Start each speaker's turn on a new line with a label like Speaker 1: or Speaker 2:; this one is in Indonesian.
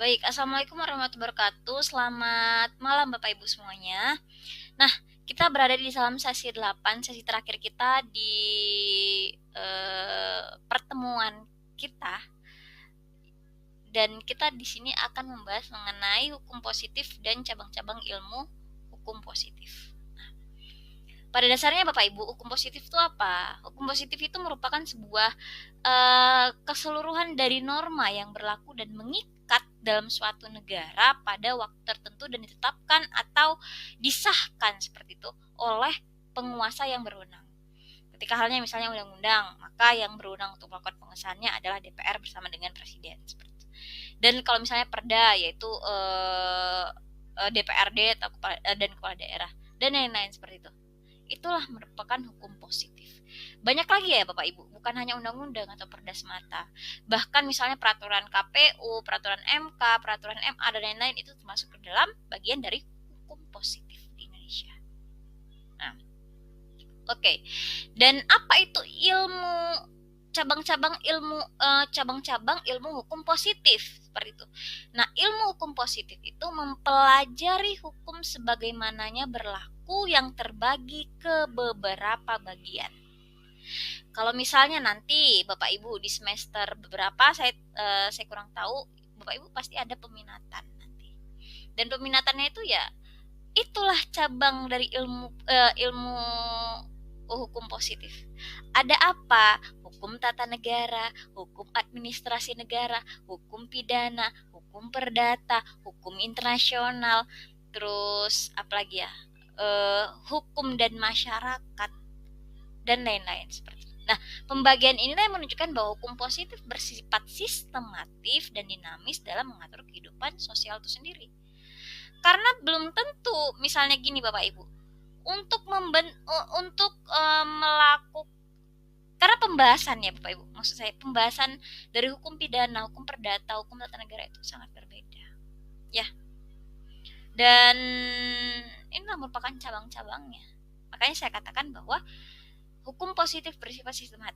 Speaker 1: Baik, Assalamualaikum warahmatullahi wabarakatuh. Selamat malam Bapak Ibu semuanya. Nah, kita berada di dalam sesi 8, sesi terakhir kita di pertemuan kita. Dan kita di sini akan membahas mengenai hukum positif dan cabang-cabang ilmu hukum positif. Pada dasarnya Bapak Ibu, hukum positif itu apa? Hukum positif itu merupakan sebuah keseluruhan dari norma yang berlaku dan mengikat dalam suatu negara pada waktu tertentu dan ditetapkan atau disahkan seperti itu oleh penguasa yang berwenang. Ketika halnya misalnya undang-undang, maka yang berwenang untuk melakukan pengesahannya adalah DPR bersama dengan Presiden. Seperti itu. Dan kalau misalnya perda, yaitu DPRD atau dan kepala daerah dan lain-lain seperti itu. Itulah merupakan hukum positif. Banyak lagi ya Bapak Ibu, bukan hanya undang-undang atau perda semata. Bahkan misalnya peraturan KPU, peraturan MK, peraturan MA dan lain-lain itu termasuk ke dalam bagian dari hukum positif di Indonesia. Nah, oke. Dan apa itu ilmu cabang-cabang ilmu hukum positif seperti itu. Nah, ilmu hukum positif itu mempelajari hukum sebagaimananya berlaku yang terbagi ke beberapa bagian. Kalau misalnya nanti Bapak Ibu di semester beberapa saya kurang tahu, Bapak Ibu pasti ada peminatan nanti. Dan peminatannya itu ya itulah cabang dari ilmu hukum positif. Ada apa? Hukum tata negara, hukum administrasi negara, hukum pidana, hukum perdata, hukum internasional, terus apalagi ya? Hukum dan masyarakat dan lain-lain seperti itu. Nah, pembagian inilah yang menunjukkan bahwa hukum positif bersifat sistematif dan dinamis dalam mengatur kehidupan sosial itu sendiri. Karena belum tentu, misalnya gini Bapak Ibu, untuk melakukan, karena pembahasan ya Bapak Ibu, maksud saya pembahasan dari hukum pidana, hukum perdata, hukum tata negara itu sangat berbeda. Ya. Dan inilah merupakan cabang-cabangnya. Makanya saya katakan bahwa hukum positif bersifat sistematis